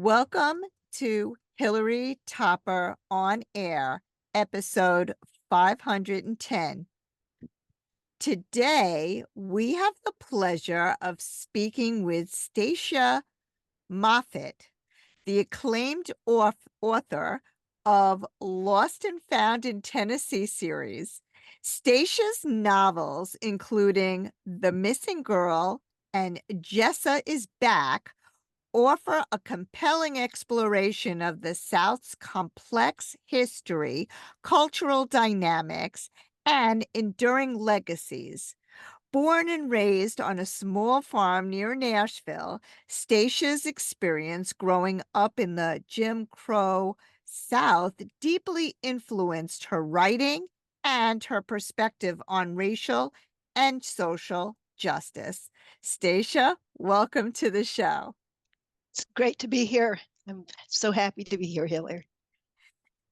Welcome to Hilary Topper on Air, episode 510. Today, we have the pleasure of speaking with Stacia Moffett, the acclaimed author of Lost and Found in Tennessee series. Stacia's novels, including The Missing Girl and Jessa is Back, offer a compelling exploration of the South's complex history, cultural dynamics, and enduring legacies. Born and raised on a small farm near Nashville, Stacia's experience growing up in the Jim Crow South deeply influenced her writing and her perspective on racial and social justice. Stacia, welcome to the show. It's great to be here. I'm so happy to be here, Hilary.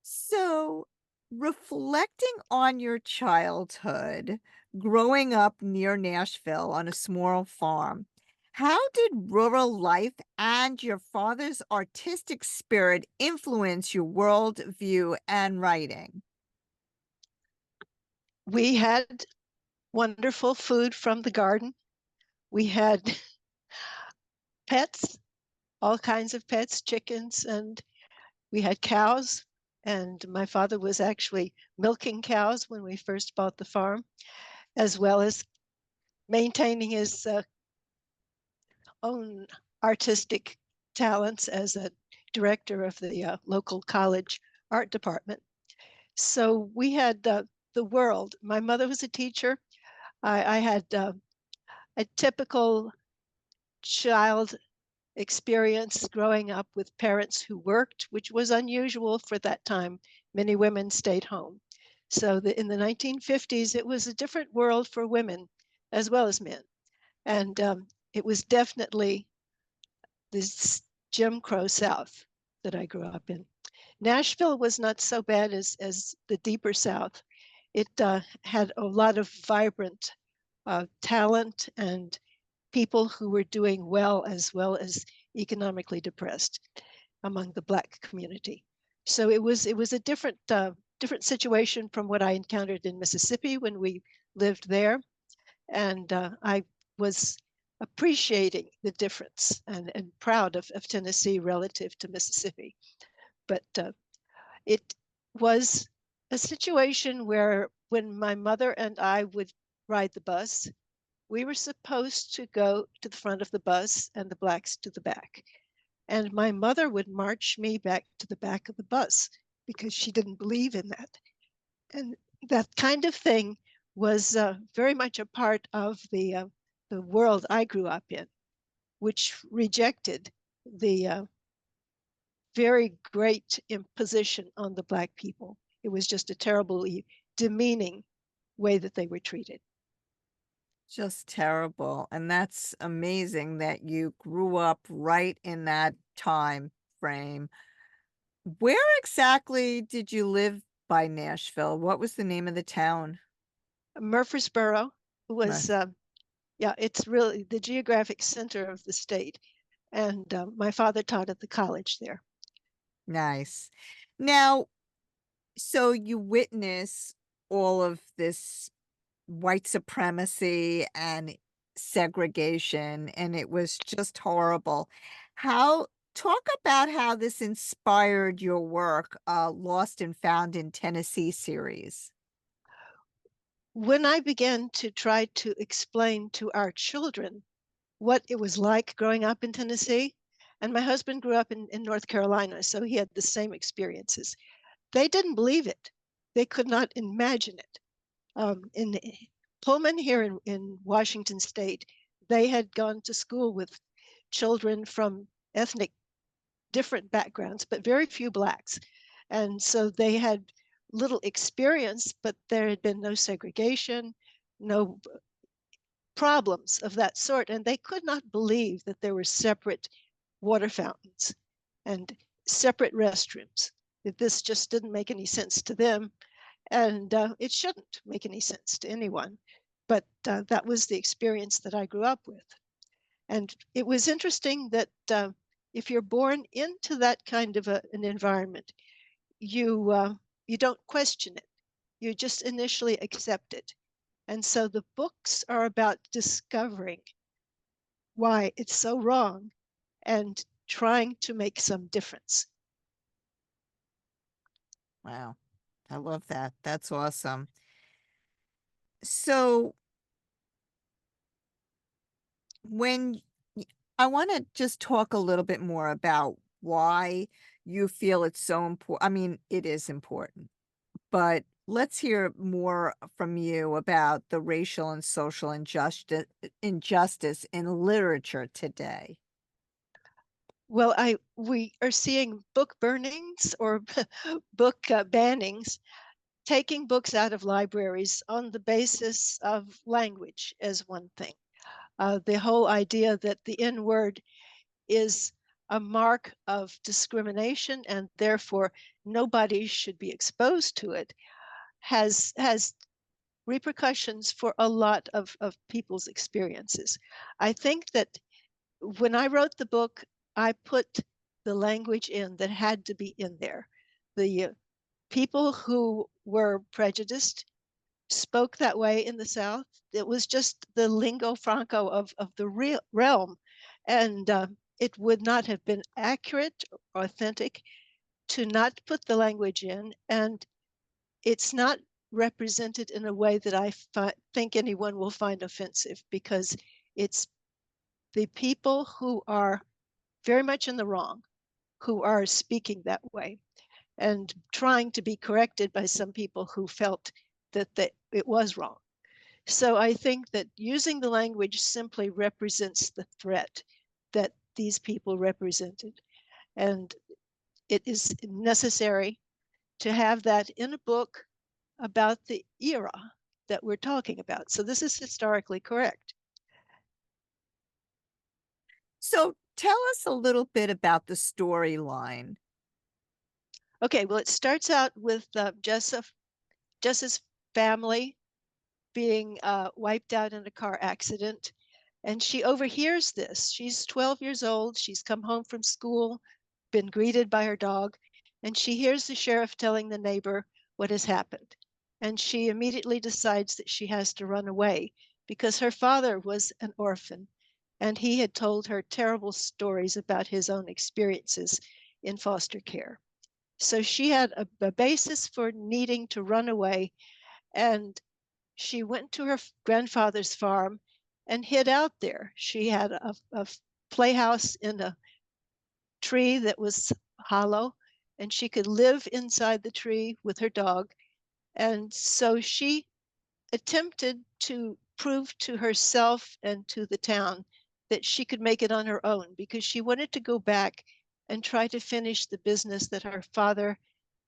So, reflecting on your childhood, growing up near Nashville on a small farm, how did rural life and your father's artistic spirit influence your worldview and writing? We had wonderful food from the garden. We had pets, all kinds of pets, chickens, and we had cows. And my father was actually milking cows when we first bought the farm, as well as maintaining his own artistic talents as a director of the local college art department. So we had the world. My mother was a teacher. I had a typical child experience growing up with parents who worked, which was unusual for that time. Many women stayed home. So in the 1950s, it was a different world for women as well as men. And it was definitely this Jim Crow South that I grew up in. Nashville was not so bad as the deeper South. It had a lot of vibrant talent and people who were doing well as economically depressed among the Black community. So it was a different situation from what I encountered in Mississippi when we lived there, and I was appreciating the difference and proud of Tennessee relative to Mississippi. But it was a situation where when my mother and I would ride the bus, we were supposed to go to the front of the bus and the Blacks to the back. And my mother would march me back to the back of the bus because she didn't believe in that. And that kind of thing was very much a part of the world I grew up in, which rejected the very great imposition on the Black people. It was just a terribly demeaning way that they were treated. Just terrible. And that's amazing that you grew up right in that time frame. Where exactly did you live by Nashville? What was the name of the town? Murfreesboro Mur- was, yeah, it's really the geographic center of the state. And my father taught at the college there. Nice. Now, so you witness all of this white supremacy and segregation, and it was just horrible. How Talk about how this inspired your work, Lost and Found in Tennessee series. When I began to try to explain to our children what it was like growing up in Tennessee, and my husband grew up in North Carolina, so he had the same experiences. They didn't believe it. They could not imagine it. In Pullman here in Washington State, they had gone to school with children from ethnic different backgrounds, but very few Blacks. And so they had little experience, but there had been no segregation, no problems of that sort. And they could not believe that there were separate water fountains and separate restrooms. That this just didn't make any sense to them. And it shouldn't make any sense to anyone. But that was the experience that I grew up with. And it was interesting that If you're born into that kind of an environment, you don't question it. You just initially accept it. And so the books are about discovering why it's so wrong and trying to make some difference. Wow. I love that. That's awesome. So when y- I want to just talk a little bit more about why you feel it's so important. I mean, it is important, but let's hear more from you about the racial and social injustice in literature today. Well, I we are seeing book burnings or book bannings, taking books out of libraries on the basis of language as one thing. The whole idea that the N word is a mark of discrimination and therefore nobody should be exposed to it has repercussions for a lot of people's experiences. I think that when I wrote the book, I put the language in that had to be in there. The people who were prejudiced spoke that way in the South. It was just the lingo franco of the real realm. And it would not have been accurate, authentic to not put the language in. And it's not represented in a way that think anyone will find offensive because it's the people who are very much in the wrong who are speaking that way and trying to be corrected by some people who felt that it was wrong. So I think that using the language simply represents the threat that these people represented. And it is necessary to have that in a book about the era that we're talking about. So this is historically correct. So tell us a little bit about the storyline. Okay, well, it starts out with Jess's family being wiped out in a car accident. And she overhears this. She's 12 years old. She's come home from school, been greeted by her dog, and she hears the sheriff telling the neighbor what has happened. And she immediately decides that she has to run away because her father was an orphan and he had told her terrible stories about his own experiences in foster care. So she had a basis for needing to run away, and she went to her grandfather's farm and hid out there. She had a playhouse in a tree that was hollow, and she could live inside the tree with her dog. And so she attempted to prove to herself and to the town that she could make it on her own because she wanted to go back and try to finish the business that her father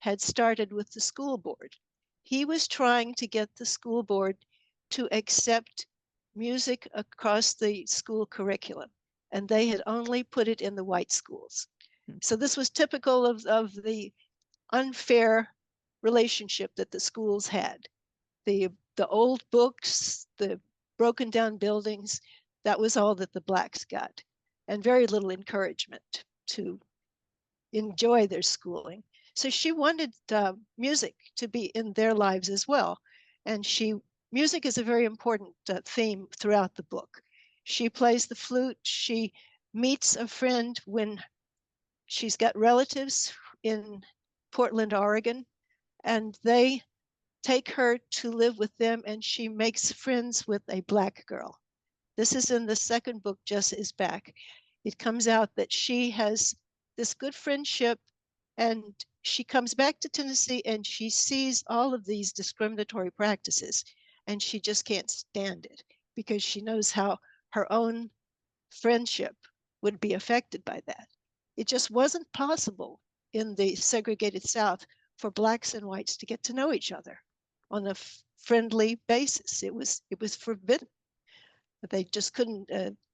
had started with the school board. He was trying to get the school board to accept music across the school curriculum, and they had only put it in the white schools. So this was typical of the unfair relationship that the schools had. The old books, the broken down buildings, that was all that the blacks got, and very little encouragement to enjoy their schooling. So she wanted music to be in their lives as well, and music is a very important theme throughout the book. She plays the flute. She meets a friend when she's got relatives in Portland, Oregon, and they take her to live with them, and she makes friends with a black girl. This is in the second book, Jess is Back. It comes out that she has this good friendship, and she comes back to Tennessee and she sees all of these discriminatory practices, and she just can't stand it because she knows how her own friendship would be affected by that. It just wasn't possible in the segregated South for blacks and whites to get to know each other on a friendly basis. It was forbidden. They just couldn't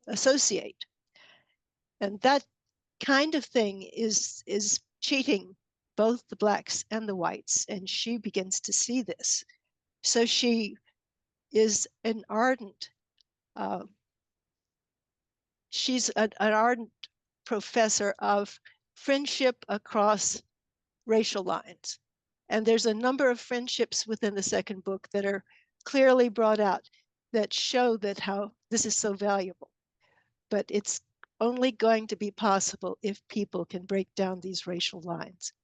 associate, and that kind of thing is cheating both the blacks and the whites. And she begins to see this, so she is an ardent. Uh, she's an ardent professor of friendship across racial lines. And there's a number of friendships within the second book that are clearly brought out that show that how this is so valuable. But it's only going to be possible if people can break down these racial lines.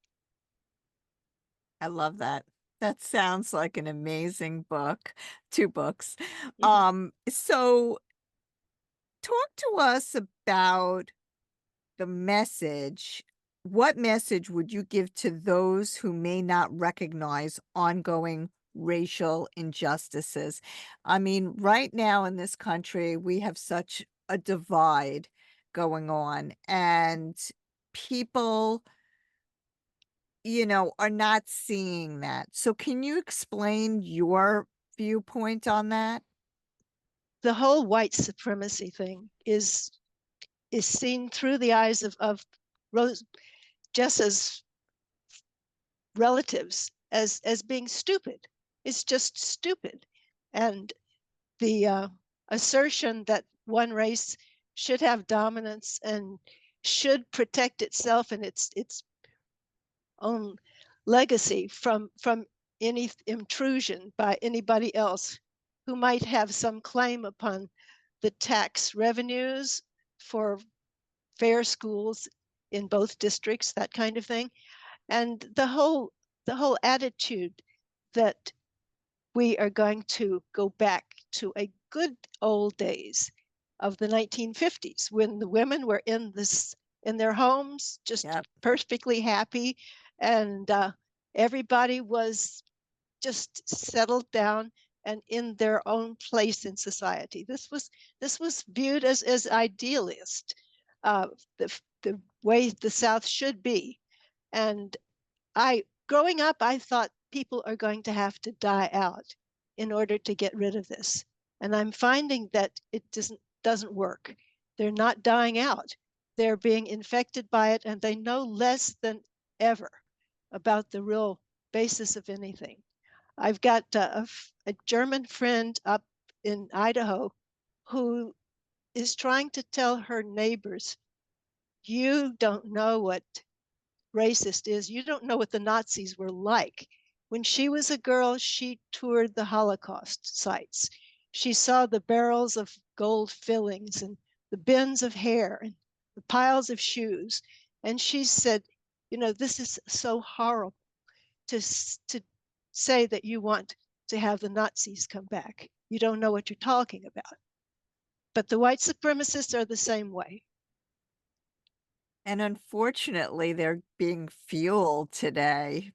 I love that. That sounds like an amazing book. 2 books. Mhm. So talk to us about the message. What message would you give to those who may not recognize ongoing racial injustices? I mean, right now in this country, we have such a divide going on, and people, are not seeing that. So, can you explain your viewpoint on that? The whole white supremacy thing is seen through the eyes of Rose Jessa's relatives as being stupid. It's just stupid, and the assertion that one race should have dominance and should protect itself and its own legacy from any intrusion by anybody else who might have some claim upon the tax revenues for fair schools in both districts, that kind of thing. And the whole attitude that we are going to go back to a good old days of the 1950s when the women were in their homes just Yep. perfectly happy, and everybody was just settled down and in their own place in society. This was viewed as idealist, uh, the way the South should be. And I growing up, I thought people are going to have to die out in order to get rid of this. And I'm finding that it doesn't work. They're not dying out. They're being infected by it, and they know less than ever about the real basis of anything. I've got a German friend up in Idaho who is trying to tell her neighbors, you don't know what racist is. You don't know what the Nazis were like. When she was a girl, she toured the Holocaust sites. She saw the barrels of gold fillings and the bins of hair and the piles of shoes. And she said, this is so horrible to, to say that you want to have the Nazis come back. You don't know what you're talking about. But the white supremacists are the same way. And unfortunately, they're being fueled today.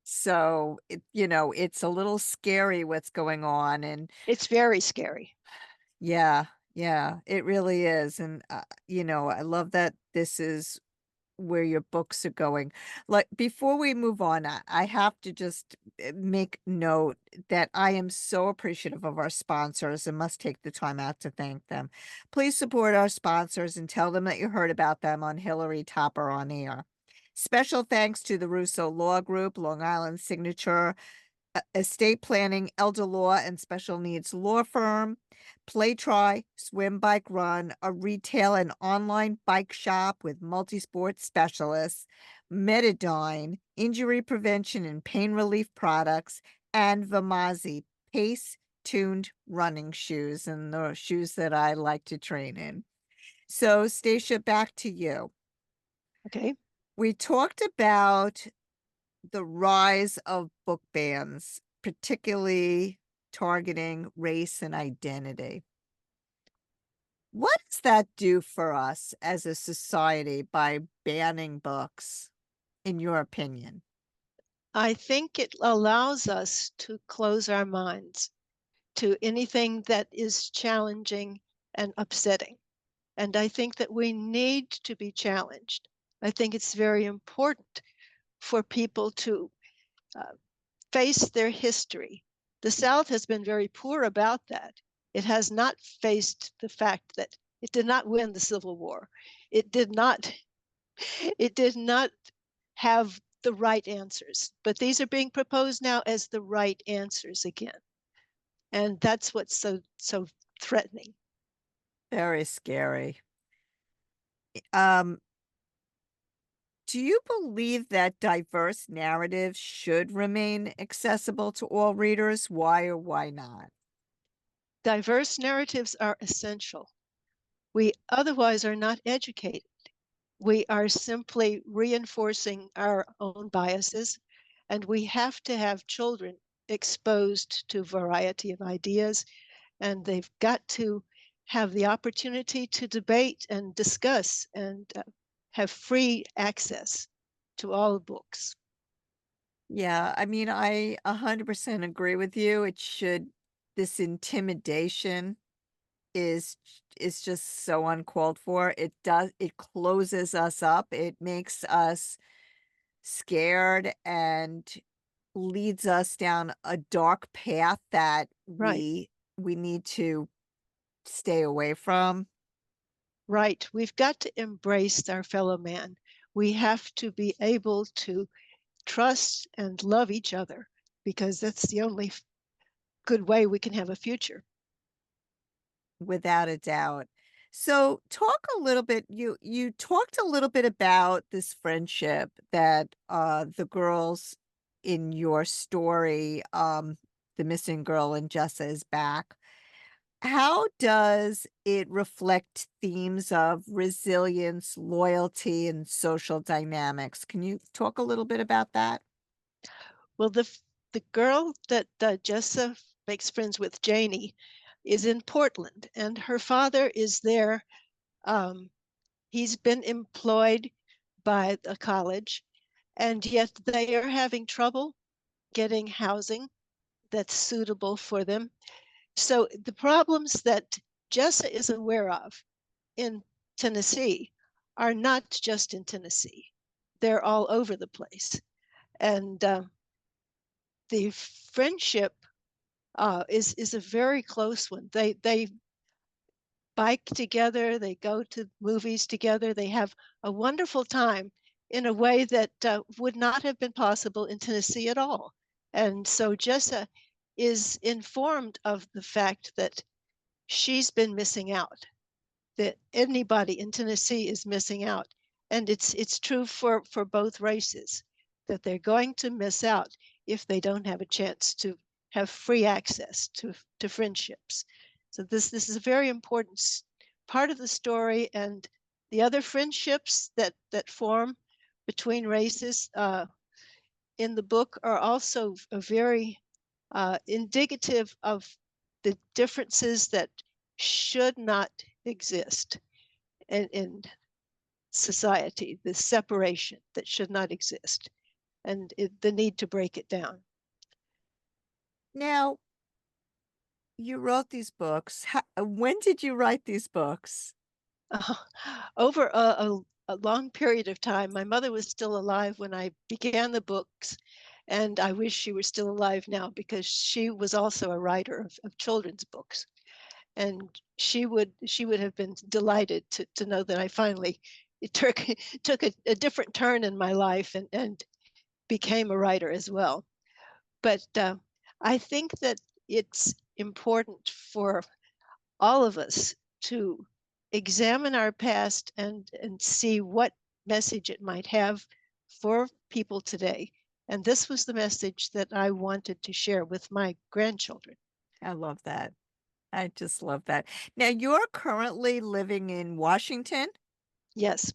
So, it's a little scary what's going on, and It's very scary. yeah, yeah, it really is, and, I love that this is where your books are going. Like, before we move on, I have to just make note that I am so appreciative of our sponsors and must take the time out to thank them. Please support our sponsors and tell them that you heard about them on Hilary Topper on Air. Special thanks to the Russo Law Group, Long Island Signature, estate planning, elder law, and special needs law firm, Play Try, Swim Bike Run, a retail and online bike shop with multi-sport specialists, Metadyne, injury prevention and pain relief products, and Vamazi, pace-tuned running shoes, and the shoes that I like to train in. So, Stacia, back to you. Okay. We talked about the rise of book bans, particularly targeting race and identity. What does that do for us as a society by banning books, in your opinion? I think it allows us to close our minds to anything that is challenging and upsetting. And I think that we need to be challenged. I think it's very important for people to uh, face their history. The South has been very poor about that. It has not faced the fact that it did not win the Civil War. It did not it did not have the right answers, but these are being proposed now as the right answers again. And that's what's so threatening. Very scary. Um, do you believe that diverse narratives should remain accessible to all readers? Why or why not? Diverse narratives are essential. We otherwise are not educated. We are simply reinforcing our own biases, and we have to have children exposed to variety of ideas, and they've got to have the opportunity to debate and discuss and have free access to all books. Yeah, I mean, I 100% agree with you. This intimidation is just so uncalled for. It closes us up. It makes us scared and leads us down a dark path that Right, we need to stay away from. right. We've got to embrace our fellow man. We have to be able to trust and love each other because that's the only good way we can have a future. Without a doubt. So talk a little bit you talked a little bit about this friendship that, the girls in your story, The Missing Girl and Jessa is Back. How does it reflect themes of resilience, loyalty, and social dynamics? Can you talk a little bit about that? Well, the girl that Jessa makes friends with, Janie, is in Portland, and her father is there. Um, he's been employed by a college, and yet they are having trouble getting housing that's suitable for them. So the problems that Jessa is aware of in Tennessee are not just in Tennessee; they're all over the place, and the friendship is a very close one. They bike together, they go to movies together, they have a wonderful time in a way that would not have been possible in Tennessee at all. And so Jessa is informed of the fact that she's been missing out, that anybody in Tennessee is missing out. And it's true for both races that they're going to miss out if they don't have a chance to have free access to friendships. So this is a very important part of the story, and the other friendships that form between races in the book are also a very indicative of the differences that should not exist in society, the separation that should not exist, and the need to break it down. Now, you wrote these books. When did you write these books? Uh, over a long period of time, my mother was still alive when I began the books, and I wish she were still alive now because she was also a writer of children's books. And she would have been delighted to know that I finally it took a different turn in my life and became a writer as well. But I think that it's important for all of us to examine our past and see what message it might have for people today. And this was the message that I wanted to share with my grandchildren. I love that. I just love that. Now, you're currently living in Washington. Yes,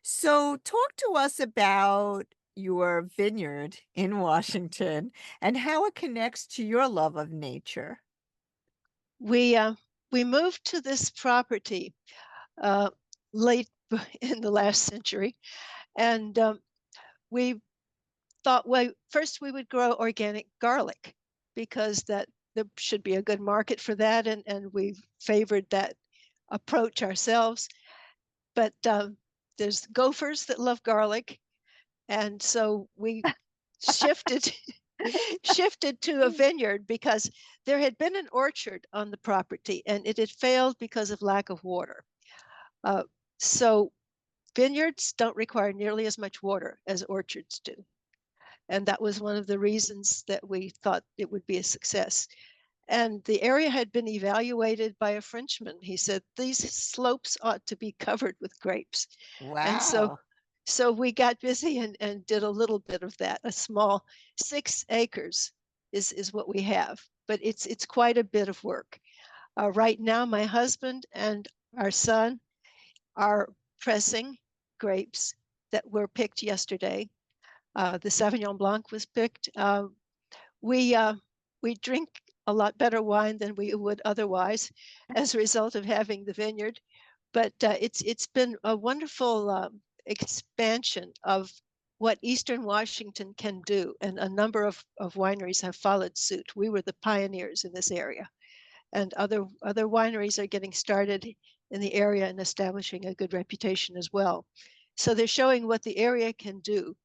So, talk to us about your vineyard in Washington and how it connects to your love of nature. we uh, we moved to this property uh, late in the last century, and we thought, well, first we would grow organic garlic because that there should be a good market for that, and we favored that approach ourselves. But there's gophers that love garlic, and so we shifted shifted to a vineyard because there had been an orchard on the property and it had failed because of lack of water. Uh, so vineyards don't require nearly as much water as orchards do. And that was one of the reasons that we thought it would be a success. and the area had been evaluated by a Frenchman. He said these slopes ought to be covered with grapes. And so Wow. so we got busy and did a little bit of that. A small 6 acres is what we have, but it's quite a bit of work. Right now, my husband and our son are pressing grapes that were picked yesterday. The Sauvignon Blanc was picked. We we drink a lot better wine than we would otherwise as a result of having the vineyard. But it's been a wonderful expansion of what Eastern Washington can do, and a number of wineries have followed suit. We were the pioneers in this area, and other wineries are getting started in the area and establishing a good reputation as well. So they're showing what the area can do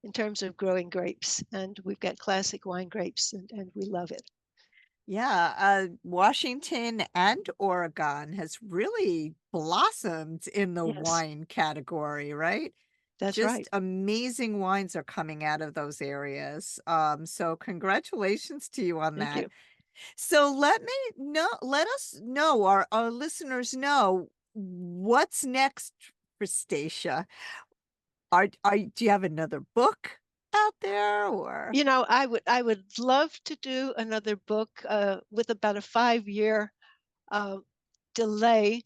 in terms of growing grapes, and we've got classic wine grapes, and we love it. Yeah, Washington and Oregon has really blossomed in the Yes, wine category, right? that's right. Just amazing wines are coming out of those areas. So congratulations to you on Thank that. you. So let us know, our listeners know what's next for Stacia. Do you have another book out there or? You know, I would love to do another book with about a 5 year uh, delay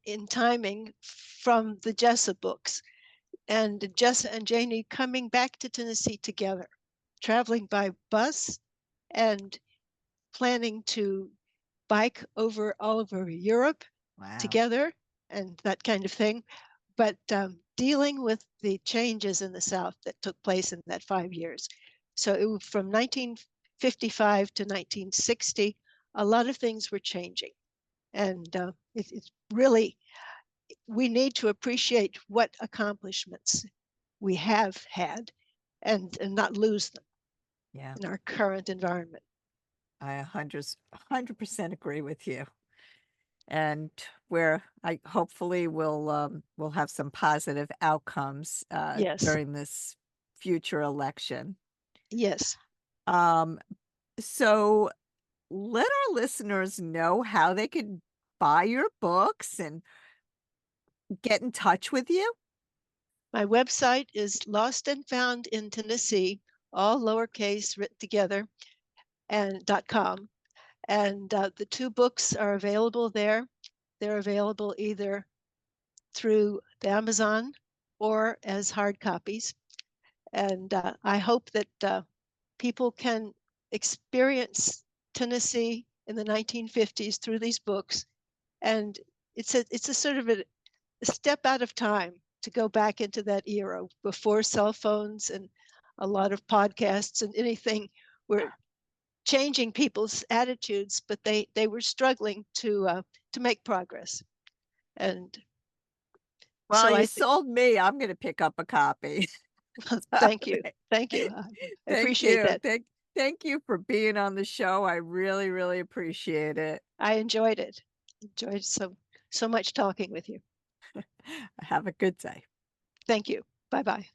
in timing from the Jessa books, and Jessa and Janie coming back to Tennessee together, traveling by bus and planning to bike over all over Europe Wow. together and that kind of thing. But dealing with the changes in the South that took place in that 5 years. So from 1955 to 1960, a lot of things were changing. And it's really, we need to appreciate what accomplishments we have had, and not lose them Yeah. in our current environment. I 100% agree with you. And where I hopefully will have some positive outcomes Yes, during this future election. yes. Um, so let our listeners know how they could buy your books and get in touch with you. My website is Lost and Found in Tennessee, all lowercase written together, and .com. And the two books are available there. They're available either through the Amazon or as hard copies. And I hope that people can experience Tennessee in the 1950s through these books. And it's a sort of a step out of time to go back into that era before cell phones and a lot of podcasts and anything were changing people's attitudes, but they were struggling to make progress. And Well, so you I think, sold me. I'm going to pick up a copy. thank you, thank you. I Thank appreciate you. that. Thank you for being on the show. I really, really appreciate it. I enjoyed it. Enjoyed so much talking with you. Have a good day. Thank you. Bye bye.